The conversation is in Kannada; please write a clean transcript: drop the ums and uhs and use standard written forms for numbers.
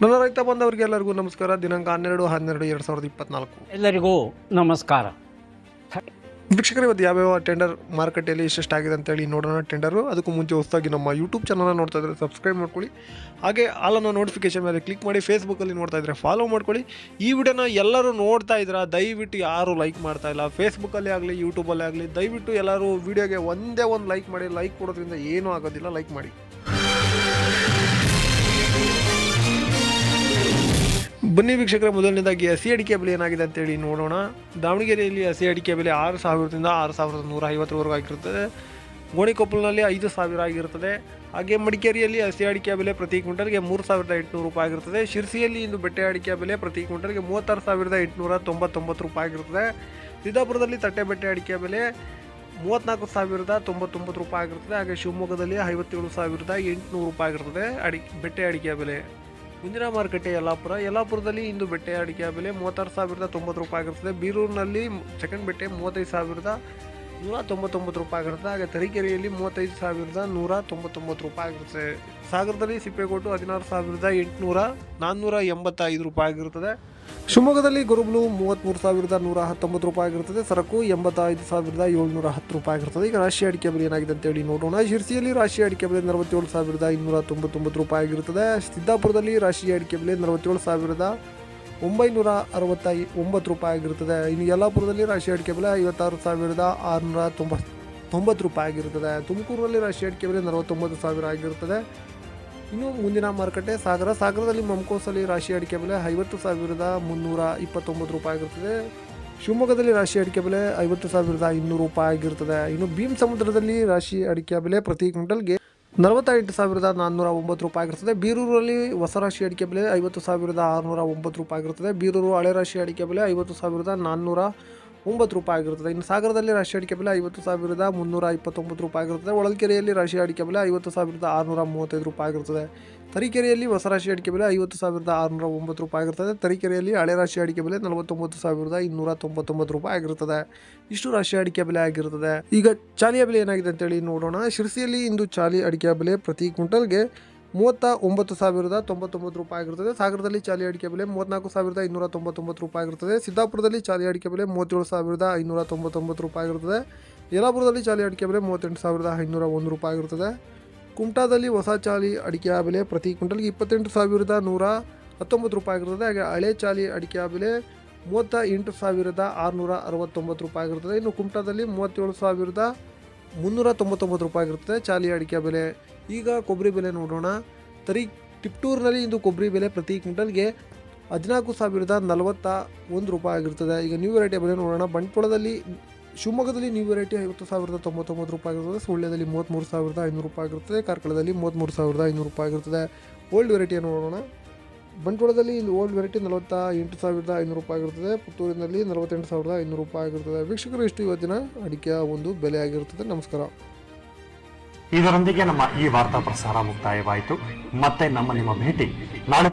ನನ್ನ ರೈತ ಬಂದವರಿಗೆ ಎಲ್ಲರಿಗೂ ನಮಸ್ಕಾರ. ದಿನಾಂಕ 12/12/2024. ಎಲ್ಲರಿಗೂ ನಮಸ್ಕಾರ. ವೀಕ್ಷಕರೇ, ಇವತ್ತು ಯಾವ್ಯಾವ ಟೆಂಡರ್ ಮಾರುಕಟ್ಟೆಯಲ್ಲಿ ಎಷ್ಟೆಷ್ಟಾಗಿದೆ ಅಂತೇಳಿ ನೋಡೋಣ. ಟೆಂಡರು ಅದಕ್ಕೂ ಮುಂಚೆ ಹೊಸದಾಗಿ ನಮ್ಮ ಯೂಟ್ಯೂಬ್ ಚಾನಲ್ನ ನೋಡ್ತಾ ಇದ್ದರೆ ಸಬ್ಸ್ಕ್ರೈಬ್ ಮಾಡ್ಕೊಳ್ಳಿ. ಹಾಗೆ ಆಲನ್ನು ನೋಟಿಫಿಕೇಶನ್ ಮೇಲೆ ಕ್ಲಿಕ್ ಮಾಡಿ. ಫೇಸ್ಬುಕ್ಕಲ್ಲಿ ನೋಡ್ತಾ ಇದ್ದರೆ ಫಾಲೋ ಮಾಡ್ಕೊಳ್ಳಿ. ಈ ವಿಡಿಯೋನ ಎಲ್ಲರೂ ನೋಡ್ತಾ ಇದ್ದೀರಾ, ದಯವಿಟ್ಟು ಯಾರು ಲೈಕ್ ಮಾಡ್ತಾ ಇಲ್ಲ. ಫೇಸ್ಬುಕ್ಕಲ್ಲಿ ಆಗಲಿ ಯೂಟ್ಯೂಬಲ್ಲಿ ಆಗಲಿ ದಯವಿಟ್ಟು ಎಲ್ಲರೂ ವಿಡಿಯೋಗೆ ಒಂದೇ ಒಂದು ಲೈಕ್ ಮಾಡಿ. ಲೈಕ್ ಕೊಡೋದ್ರಿಂದ ಏನೂ ಆಗೋದಿಲ್ಲ, ಲೈಕ್ ಮಾಡಿ. ಬನ್ನಿ ವೀಕ್ಷಕರ, ಮೊದಲನೇದಾಗಿ ಹಸಿ ಅಡಿಕೆ ಬೆಲೆ ಏನಾಗಿದೆ ಅಂತೇಳಿ ನೋಡೋಣ. ದಾವಣಗೆರೆಯಲ್ಲಿ ಹಸಿ ಅಡಿಕೆ ಬೆಲೆ 6,000ದಿಂದ 6,150ವರೆಗೂ ಆಗಿರುತ್ತದೆ. ಗೋಣಿಕೊಪ್ಪಲಿನಲ್ಲಿ 5,000 ಆಗಿರುತ್ತದೆ. ಹಾಗೆ ಮಡಿಕೇರಿಯಲ್ಲಿ ಹಸಿ ಅಡಿಕೆ ಬೆಲೆ ಪ್ರತಿ ಕ್ವಿಂಟಲ್ಗೆ 3,800 ರೂಪಾಯಿ ಆಗಿರುತ್ತದೆ. ಶಿರ್ಸಿಯಲ್ಲಿ ಇಂದು ಬೆಟ್ಟೆ ಅಡಿಕೆ ಬೆಲೆ ಪ್ರತಿ ಕ್ವಿಂಟಲ್ಗೆ 36,899 ರೂಪಾಯಿ ಆಗಿರುತ್ತದೆ. ಸಿದ್ದಾಪುರದಲ್ಲಿ ತಟ್ಟೆ ಬೆಟ್ಟೆ ಅಡಿಕೆ ಬೆಲೆ 34,099 ರೂಪಾಯಿ ಆಗಿರುತ್ತದೆ. ಹಾಗೆ ಶಿವಮೊಗ್ಗದಲ್ಲಿ 57,800 ರೂಪಾಯಿ ಆಗಿರುತ್ತದೆ ಬೆಟ್ಟೆ ಅಡಿಕೆ ಬೆಲೆ. ಮುಂದಿನ ಮಾರುಕಟ್ಟೆ ಯಲ್ಲಾಪುರದಲ್ಲಿ ಇಂದು ಬೆಟ್ಟೆ ಅಡಿಕೆ ಬೆಲೆ 36,090 ರೂಪಾಯಿ ಆಗಿರುತ್ತದೆ. ಬೀರೂರಿನಲ್ಲಿ ಸೆಕೆಂಡ್ ಬೆಟ್ಟೆ 35,199 ರೂಪಾಯಿ ಆಗಿರುತ್ತದೆ. ಹಾಗೆ ತರೀಕೆರೆಯಲ್ಲಿ 35,199 ರೂಪಾಯಿ ಆಗಿರುತ್ತದೆ. ಸಾಗರದಲ್ಲಿ ಸಿಪ್ಪೆಗೋಟು 16,485 ರೂಪಾಯಿ ಆಗಿರುತ್ತದೆ. ಶಿವಮೊಗ್ಗದಲ್ಲಿ ಗುರುಬಲು 33,119 ರೂಪಾಯಿ ಆಗಿರುತ್ತದೆ. ಸರಕು 85,710 ರೂಪಾಯಿ ಆಗಿರುತ್ತದೆ. ಈಗ ರಾಶಿ ಅಡಿಕೆ ಬೆಲೆ ಏನಾಗಿದೆ ಅಂತೇಳಿ ನೋಡೋಣ. ಶಿರ್ಸಿಯಲ್ಲಿ ರಾಶಿ ಅಡಿಕೆ ಬೆಲೆ 47,299 ರೂಪಾಯಿ ಆಗಿರುತ್ತದೆ. ಸಿದ್ದಾಪುರದಲ್ಲಿ ರಾಶಿ ಅಡಿಕೆ ಬೆಲೆ 47,969 ರೂಪಾಯಿ ಆಗಿರುತ್ತದೆ. ಇನ್ನು ಯಲ್ಲಾಪುರದಲ್ಲಿ ರಾಶಿ ಅಡಿಕೆ ಬೆಲೆ 56,690 ರೂಪಾಯಿ ಆಗಿರುತ್ತದೆ. ತುಮಕೂರಲ್ಲಿ ರಾಶಿ ಅಡಿಕೆ ಬೆಲೆ 49,000 ಆಗಿರುತ್ತದೆ. ಇನ್ನು ಮುಂದಿನ ಮಾರುಕಟ್ಟೆ ಸಾಗರದಲ್ಲಿ ಮಂಕೋಸಲ್ಲಿ ರಾಶಿ ಅಡಿಕೆ ಬೆಲೆ 50,329 ರೂಪಾಯಿ ಆಗಿರುತ್ತದೆ. ಶಿವಮೊಗ್ಗದಲ್ಲಿ ರಾಶಿ ಅಡಿಕೆ ಬೆಲೆ 50,200 ರೂಪಾಯಿ ಆಗಿರುತ್ತದೆ. ಇನ್ನು ಭೀಮ್ ಸಮುದ್ರದಲ್ಲಿ ರಾಶಿ ಅಡಿಕೆ ಬೆಲೆ ಪ್ರತಿ ಕ್ವಿಂಟಲ್ಗೆ 48,409 ರೂಪಾಯಿ ಆಗಿರುತ್ತದೆ. ಬೀರೂರಲ್ಲಿ ಹೊಸ ರಾಶಿ ಅಡಿಕೆ ಬೆಲೆ 50,609 ರೂಪಾಯಿ ಆಗಿರುತ್ತದೆ. ಬೀರೂರು ಹಳೆ ರಾಶಿ ಅಡಿಕೆ ಬೆಲೆ 50,409 ರೂಪಾಯಿ ಆಗಿರುತ್ತದೆ. ಇನ್ನು ಸಾಗರದಲ್ಲಿ ರಾಶಿ ಅಡಿಕೆ ಬೆಲೆ 50,329 ರೂಪಾಯಿ ಆಗಿರುತ್ತದೆ. ಹೊಳಲ್ಕೆರೆಯಲ್ಲಿ ರಾಶಿ ಅಡಿಕೆ ಬೆಲೆ 50,635 ರೂಪಾಯಿ ಆಗಿರುತ್ತದೆ. ತರೀಕೆರೆಯಲ್ಲಿ ಹೊಸ ರಾಶಿ ಅಡಿಕೆ ಬೆಲೆ 50,609 ರೂಪಾಯಿ ಆಗಿರುತ್ತದೆ. ತರೀಕೆರೆಯಲ್ಲಿ ಹಳೆ ರಾಶಿ ಅಡಿಕೆ ಬೆಲೆ 49,299 ರೂಪಾಯಿ ಆಗಿರುತ್ತದೆ. ಇಷ್ಟು ರಾಶಿ ಅಡಿಕೆ ಬೆಲೆ ಆಗಿರುತ್ತದೆ. ಈಗ ಚಾಲಿಯ ಬೆಲೆ ಏನಾಗಿದೆ ಅಂತೇಳಿ ನೋಡೋಣ. ಶಿರ್ಸಿಯಲ್ಲಿ ಇಂದು ಚಾಲಿ ಅಡಿಕೆ ಬೆಲೆ ಪ್ರತಿ ಕ್ವಿಂಟಲ್ಗೆ 39,099 ರೂಪಾಯಿ ಆಗಿರುತ್ತದೆ. ಸಾಗರದಲ್ಲಿ ಚಾಲಿ ಅಡಿಕೆ ಬೆಲೆ 34,299 ರೂಪಾಯಿ ಆಗಿರುತ್ತದೆ. ಸಿದ್ದಾಪುರದಲ್ಲಿ ಚಾಲಿ ಅಡಿಕೆ ಬೆಲೆ 37,599 ರೂಪಾಯಿ ಆಗಿರುತ್ತದೆ. ಯಲ್ಲಾಪುರದಲ್ಲಿ ಚಾಲಿ ಅಡಿಕೆ ಬೆಲೆ 38,501 ರೂಪಾಯಿ ಆಗಿರುತ್ತದೆ. ಕುಮಟಾದಲ್ಲಿ ಹೊಸ ಚಾಲಿ ಅಡಿಕೆ ಬೆಲೆ ಪ್ರತಿ ಕ್ವಿಂಟಲ್ಗೆ 28,119 ರೂಪಾಯಿ ಆಗಿರುತ್ತದೆ. ಹಾಗೆ ಹಳೆ ಚಾಲಿ ಅಡಿಕೆ ಬೆಲೆ 38,669 ರೂಪಾಯಿ ಆಗಿರುತ್ತದೆ. ಇನ್ನು ಕುಮಟಾದಲ್ಲಿ 37,399 ರೂಪಾಯಿ ಆಗಿರುತ್ತದೆ ಚಾಲಿ ಅಡಿಕೆ ಬೆಲೆ. ಈಗ ಕೊಬ್ಬರಿ ಬೆಲೆ ನೋಡೋಣ. ಟಿಪ್ಟೂರಿನಲ್ಲಿ ಇಂದು ಕೊಬ್ಬರಿ ಬೆಲೆ ಪ್ರತಿ ಕ್ವಿಂಟಲ್ಗೆ 14,041 ರೂಪಾಯಿ ಆಗಿರುತ್ತದೆ. ಈಗ ನ್ಯೂ ವೆರೈಟಿ ಬೆಲೆ ನೋಡೋಣ. ಬಂಟ್ವಾಳದಲ್ಲಿ ಶಿವಮೊಗ್ಗದಲ್ಲಿ ನ್ಯೂ ವೆರೈಟಿ 50,099 ರೂಪಾಯಿ ಆಗಿರುತ್ತದೆ. ಸುಳ್ಯದಲ್ಲಿ 33,500 ರೂಪಾಯಿ ಆಗಿರುತ್ತದೆ. ಕಾರ್ಕಳದಲ್ಲಿ 33,500 ರೂಪಾಯಿ ಆಗಿರುತ್ತದೆ. ಓಲ್ಡ್ ವೆರೈಟಿ ನೋಡೋಣ. ಬಂಟ್ವಾಳದಲ್ಲಿ ಇಂದು ಓಲ್ಡ್ ವೆರೈಟಿ 48,500 ರೂಪಾಯಿ ಆಗಿರುತ್ತದೆ. ಪುತ್ತೂರಿನಲ್ಲಿ 48,500 ರೂಪಾಯಿ ಆಗಿರುತ್ತದೆ. ವೀಕ್ಷಕರು, ಇಷ್ಟು ಇವತ್ತಿನ ಅಡಿಕೆಯ ಒಂದು ಬೆಲೆ ಆಗಿರುತ್ತದೆ. ನಮಸ್ಕಾರ. ಇದರೊಂದಿಗೆ ನಮ್ಮ ಈ ವಾರ್ತಾ ಪ್ರಸಾರ ಮುಕ್ತಾಯವಾಯಿತು. ಮತ್ತೆ ನಿಮ್ಮ ಭೇಟಿ ನಾಳೆ.